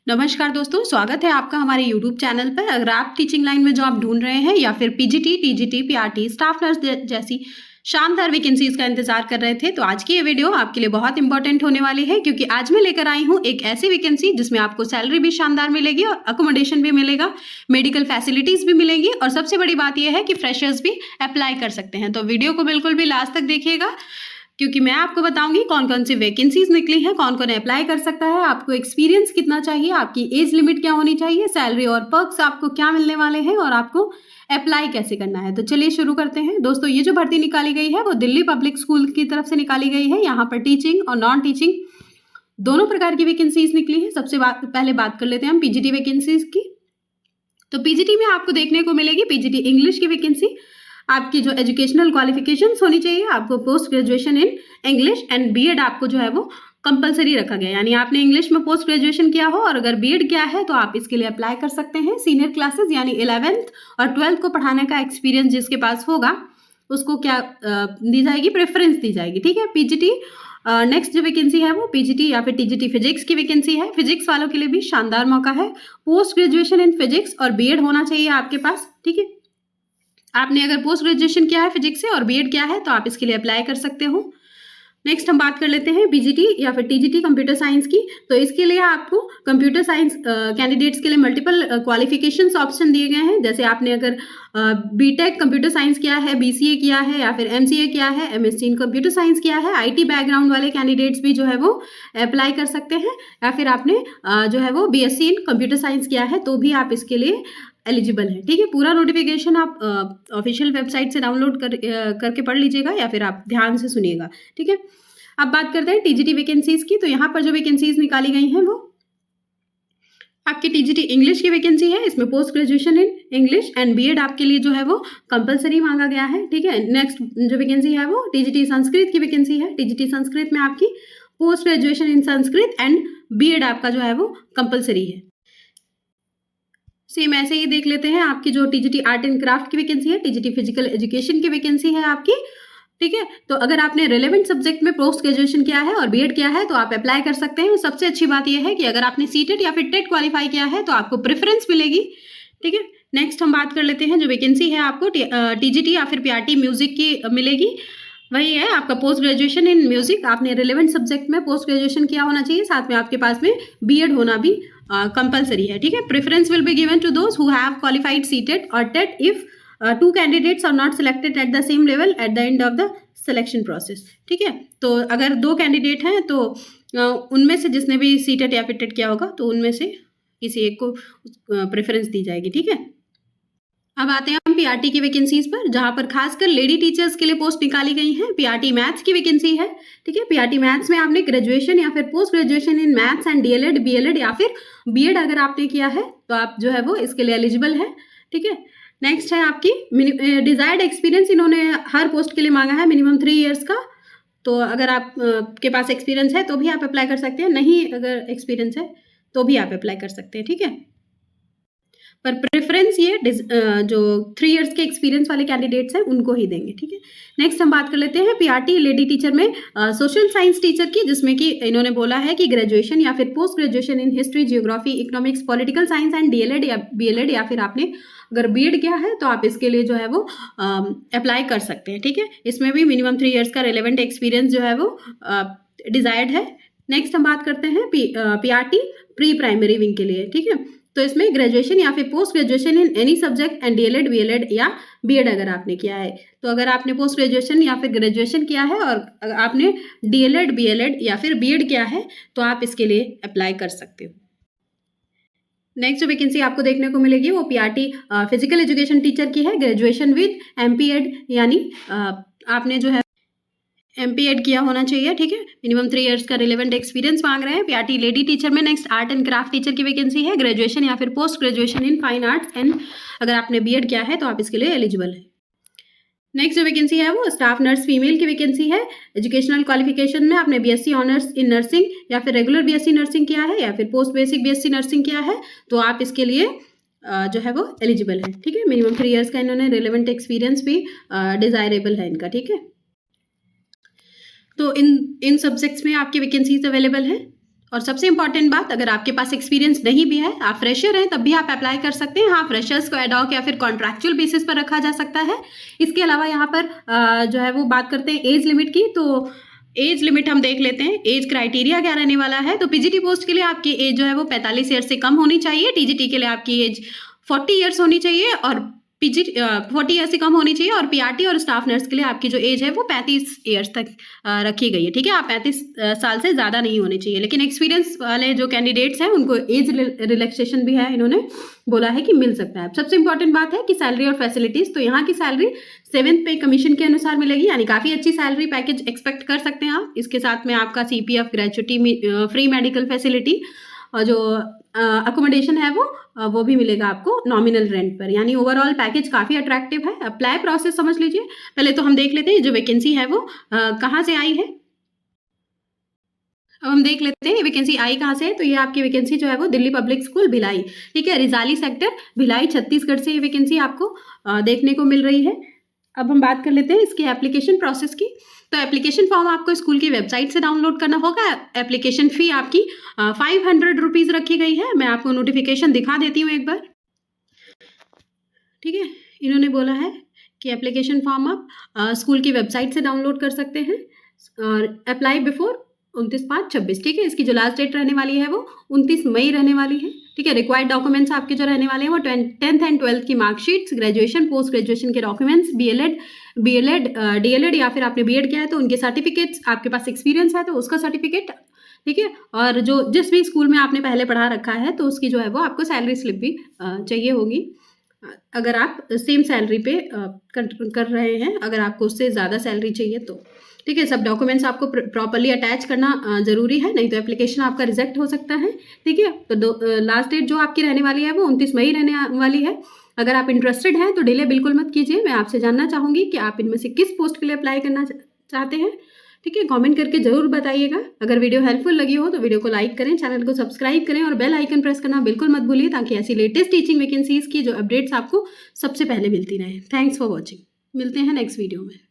नमस्कार दोस्तों, स्वागत है आपका हमारे YouTube चैनल पर। अगर आप टीचिंग लाइन में जॉब ढूंढ रहे हैं या फिर PGT, TGT, PRT, staff nurse जैसी शानदार वैकेंसीज का इंतजार कर रहे थे, तो आज की ये वीडियो आपके लिए बहुत इंपॉर्टेंट होने वाली है, क्योंकि आज मैं लेकर आई हूँ एक ऐसी वैकेंसी जिसमें आपको सैलरी भी शानदार मिलेगी और अकोमोडेशन भी मिलेगा, मेडिकल फैसिलिटीज भी मिलेंगी और सबसे बड़ी बात यह है कि फ्रेशर्स भी अप्लाई कर सकते हैं। तो वीडियो को बिल्कुल भी लास्ट तक देखिएगा, क्योंकि मैं आपको बताऊंगी कौन कौन सी वैकेंसीज निकली हैं, कौन कौन अप्लाई कर सकता है, आपको एक्सपीरियंस कितना चाहिए, आपकी एज लिमिट क्या होनी चाहिए, सैलरी और पर्क्स आपको क्या मिलने वाले हैं और आपको अप्लाई कैसे करना है। तो चलिए शुरू करते हैं। दोस्तों, ये जो भर्ती निकाली गई है वो दिल्ली पब्लिक स्कूल की तरफ से निकाली गई है। यहाँ पर टीचिंग और नॉन टीचिंग दोनों प्रकार की वैकेंसीज निकली है। सबसे पहले बात कर लेते हैं हम पीजीटी वैकेंसीज की। तो पीजीटी में आपको देखने को मिलेगी पीजीटी इंग्लिश की वैकेंसी। आपकी जो एजुकेशनल क्वालिफिकेशंस होनी चाहिए, आपको post graduation in English and BEd आपको जो है वो कंपलसरी रखा गया, यानी आपने इंग्लिश में पोस्ट ग्रेजुएशन किया हो और अगर बीएड किया है तो आप इसके लिए अप्लाई कर सकते हैं। सीनियर क्लासेस यानी 11th और 12th को पढ़ाने का एक्सपीरियंस जिसके पास होगा उसको क्या दी जाएगी, प्रेफरेंस दी जाएगी। ठीक है। पीजीटी नेक्स्ट जो वैकेंसी है वो पीजीटी या फिर टीजीटी फिजिक्स की वैकेंसी है। फिजिक्स वालों के लिए भी शानदार मौका है। पोस्ट ग्रेजुएशन इन फिजिक्स और बीएड होना चाहिए आपके पास। ठीक है। आपने अगर पोस्ट ग्रेजुएशन किया है फिजिक्स से और बीएड किया है तो आप इसके लिए अप्लाई कर सकते हो। नेक्स्ट हम बात कर लेते हैं पीजीटी या फिर टीजीटी कंप्यूटर साइंस की। तो इसके लिए आपको कंप्यूटर साइंस कैंडिडेट्स के लिए मल्टीपल क्वालिफिकेशंस ऑप्शन दिए गए हैं। जैसे आपने अगर बीटेक कंप्यूटर साइंस किया है, बीसीए किया है या फिर एमसीए किया है, एमएससी इन कंप्यूटर साइंस किया है, आईटी बैकग्राउंड वाले कैंडिडेट्स भी जो है वो अप्लाई कर सकते हैं। या फिर आपने जो है वो बीएससी इन कंप्यूटर साइंस किया है तो भी आप इसके लिए एलिजिबल है। ठीक है। पूरा नोटिफिकेशन आप ऑफिशियल वेबसाइट से डाउनलोड करके पढ़ लीजिएगा या फिर आप ध्यान से सुनिएगा। ठीक है। अब बात करते हैं टीजीटी वैकेंसीज की। तो यहाँ पर जो वैकेंसीज निकाली गई हैं वो आपकी टीजीटी इंग्लिश की वैकेंसी है। इसमें post graduation in English and BEd आपके लिए जो है वो कंपलसरी मांगा गया है। ठीक है। नेक्स्ट जो वैकेंसी है वो टीजीटी संस्कृत की वैकेंसी है। टीजीटी संस्कृत में आपकी post graduation in Sanskrit and BEd आपका जो है वो कंपलसरी है। सेम ऐसे ही देख लेते हैं आपकी जो टीजीटी आर्ट एंड क्राफ्ट की वैकेंसी है, टीजीटी फिजिकल एजुकेशन की वैकेंसी है आपकी। ठीक है। तो अगर आपने रिलेवेंट सब्जेक्ट में पोस्ट ग्रेजुएशन किया है और बीएड किया है तो आप अप्लाई कर सकते हैं। सबसे अच्छी बात यह है कि अगर आपने सीटेट या फिर टेट क्वालिफाई किया है तो आपको प्रेफरेंस मिलेगी। ठीक है। नेक्स्ट हम बात कर लेते हैं जो वैकेंसी है आपको टीजीटी या फिर पीआरटी म्यूजिक की मिलेगी। वही है आपका पोस्ट ग्रेजुएशन इन म्यूजिक। आपने रिलेवेंट सब्जेक्ट में पोस्ट ग्रेजुएशन किया होना चाहिए, साथ में आपके पास में बीएड होना भी कंपलसरी है। ठीक है। Preference will be given to those who have qualified CTET और TET if two candidates are not selected at the same level at the end of the selection process. ठीक है। तो अगर दो कैंडिडेट हैं तो उनमें से जिसने भी सीटेट या फिर टेट किया होगा तो उनमें से किसी एक को प्रेफरेंस दी जाएगी। ठीक है। अब आते हैं हम पीआरटी की वैकेंसीज पर, जहां पर खासकर लेडी टीचर्स के लिए पोस्ट निकाली गई हैं। पीआरटी मैथ्स की वैकेंसी है। ठीक है। पीआरटी मैथ्स में आपने ग्रेजुएशन या फिर post graduation in maths and DElEd, B.El.Ed या फिर बीएड अगर आपने किया है तो आप जो है वो इसके लिए एलिजिबल है। ठीक है। नेक्स्ट है आपकी डिजायर्ड एक्सपीरियंस। इन्होंने हर पोस्ट के लिए मांगा है मिनिमम 3 ईयर्स का। तो अगर आप के पास एक्सपीरियंस है तो भी आप अप्लाई कर सकते हैं, नहीं अगर एक्सपीरियंस है तो भी आप अप्लाई कर सकते हैं। ठीक है। पर प्रेफरेंस ये जो 3 इयर्स के एक्सपीरियंस वाले कैंडिडेट्स हैं उनको ही देंगे। ठीक है। नेक्स्ट हम बात कर लेते हैं पीआरटी लेडी टीचर में सोशल साइंस टीचर की, जिसमें कि इन्होंने बोला है कि ग्रेजुएशन या फिर post graduation in history, geography, economics, political science and DElEd या बीएलएड या फिर आपने अगर बीएड किया है तो आप इसके लिए जो है वो अप्लाई कर सकते हैं। ठीक है। इसमें भी मिनिमम 3 इयर्स का रिलेवेंट एक्सपीरियंस जो है वो डिजायर्ड है। नेक्स्ट हम बात करते हैं पीआरटी प्री प्राइमरी विंग के लिए। ठीक है। तो इसमें ग्रेजुएशन या फिर post graduation in any subject and DElEd, B.El.Ed या बीएड अगर आपने किया है तो अगर आपने पोस्ट ग्रेजुएशन या फिर ग्रेजुएशन किया है और आपने डीएलएड, बीएलएड या फिर बीएड किया है तो आप इसके लिए अप्लाई कर सकते हो। नेक्स्ट जो वैकेंसी आपको देखने को मिलेगी वो पीआरटी फिजिकल एजुकेशन टीचर की है। ग्रेजुएशन विद एमपीएड, यानी आपने जो है एमपीएड किया होना चाहिए। ठीक है। मिनिमम 3 इयर्स का रिलेवेंट एक्सपीरियंस मांग रहे हैं पीआरटी लेडी टीचर में। Next art and craft teacher की वैकेंसी है। ग्रेजुएशन या फिर post graduation in fine arts and अगर आपने बीएड किया है तो आप इसके लिए एलिजिबल है। नेक्स्ट जो वैकेंसी है वो स्टाफ नर्स फीमेल की वैकेंसी है। एजुकेशनल क्वालिफिकेशन में आपने बीएससी ऑनर्स इन नर्सिंग या फिर रेगुलर बीएससी नर्सिंग किया है या फिर पोस्ट बेसिक बीएससी नर्सिंग किया है तो आप इसके लिए जो है वो एलिजिबल है। ठीक है। मिनिमम 3 इयर्स का इन्होंने रिलेवेंट एक्सपीरियंस भी डिजायरेबल है इनका। ठीक है। तो इन सब्जेक्ट्स में आपकी वैकेंसीज अवेलेबल है। और सबसे इंपॉर्टेंट बात, अगर आपके पास एक्सपीरियंस नहीं भी है, आप फ्रेशर हैं, तब भी आप अप्लाई कर सकते हैं। हाँ, फ्रेशर्स को एडॉक या फिर कॉन्ट्रैक्चुअल बेसिस पर रखा जा सकता है। इसके अलावा यहाँ पर जो है वो बात करते हैं एज लिमिट की, तो एज लिमिट हम देख लेते हैं। एज क्राइटेरिया क्या रहने वाला है, तो पीजीटी पोस्ट के लिए आपकी एज जो है वो 45 ईयर से कम होनी चाहिए। टीजीटी के लिए आपकी एज 40 ईयर्स होनी चाहिए और पीजी 40 ईयर से कम होनी चाहिए। और पीआरटी और स्टाफ नर्स के लिए आपकी जो एज है वो 35 ईयर्स तक रखी गई है। ठीक है, आप 35 साल से ज़्यादा नहीं होनी चाहिए। लेकिन एक्सपीरियंस वाले जो कैंडिडेट्स हैं उनको एज रिलैक्सेशन भी है, इन्होंने बोला है कि मिल सकता है। सबसे इंपॉर्टेंट बात है कि सैलरी और फैसिलिटीज़, तो यहाँ की सैलरी 7th पे कमीशन के अनुसार मिलेगी, यानी काफ़ी अच्छी सैलरी पैकेज एक्सपेक्ट कर सकते हैं आप। इसके साथ में आपका CPF, gratuity, free medical facility और जो अकोमोडेशन है वो भी मिलेगा आपको नॉमिनल रेंट पर, यानी ओवरऑल पैकेज काफ़ी अट्रैक्टिव है। अप्लाई प्रोसेस समझ लीजिए। पहले तो हम देख लेते हैं जो वैकेंसी है वो कहाँ से आई है। अब हम देख लेते हैं ये वैकेंसी आई कहाँ से है। तो ये आपकी वैकेंसी जो है वो दिल्ली पब्लिक स्कूल भिलाई, ठीक है, रिजाली सेक्टर भिलाई, छत्तीसगढ़ से ये वैकेंसी आपको देखने को मिल रही है। अब हम बात कर लेते हैं इसकी एप्लीकेशन प्रोसेस की। तो एप्लीकेशन फॉर्म आपको स्कूल की वेबसाइट से डाउनलोड करना होगा। एप्लीकेशन फ़ी आपकी 500 रुपीज़ रखी गई है। मैं आपको नोटिफिकेशन दिखा देती हूँ एक बार। ठीक है, इन्होंने बोला है कि एप्लीकेशन फॉर्म आप स्कूल की वेबसाइट से डाउनलोड कर सकते हैं और अप्लाई बिफोर 29/5/26। ठीक है, इसकी जो लास्ट डेट रहने वाली है वो 29 मई रहने वाली है। ठीक है, रिक्वायर्ड डॉक्यूमेंट्स आपके जो रहने वाले हैं वो 10th एंड 12th की मार्कशीट्स, ग्रेजुएशन, पोस्ट ग्रेजुएशन के डॉक्यूमेंट्स, DLED या फिर आपने बीएड किया है तो उनके सर्टिफिकेट्स, आपके पास एक्सपीरियंस है तो उसका सर्टिफिकेट। ठीक है, और जो जिस भी स्कूल में आपने पहले पढ़ा रखा है तो उसकी जो है वो आपको सैलरी स्लिप भी चाहिए होगी, अगर आप सेम सैलरी पे कर रहे हैं, अगर आपको उससे ज़्यादा सैलरी चाहिए तो। ठीक है, सब डॉक्यूमेंट्स आपको प्रॉपरली अटैच करना ज़रूरी है, नहीं तो एप्लीकेशन आपका रिजेक्ट हो सकता है। ठीक है, तो लास्ट डेट जो आपकी रहने वाली है वो 29 मई रहने वाली है। अगर आप इंटरेस्टेड हैं तो डिले बिल्कुल मत कीजिए। मैं आपसे जानना चाहूँगी कि आप इनमें से किस पोस्ट के लिए अप्लाई करना चाहते हैं। ठीक है, कमेंट करके ज़रूर बताइएगा। अगर वीडियो हेल्पफुल लगी हो तो वीडियो को लाइक करें, चैनल को सब्सक्राइब करें और बेल आइकन प्रेस करना बिल्कुल मत भूलिए, ताकि ऐसी लेटेस्ट टीचिंग वैकेंसीज़ की जो अपडेट्स आपको सबसे पहले मिलती रहे। Thanks for watching. मिलते हैं नेक्स्ट वीडियो में।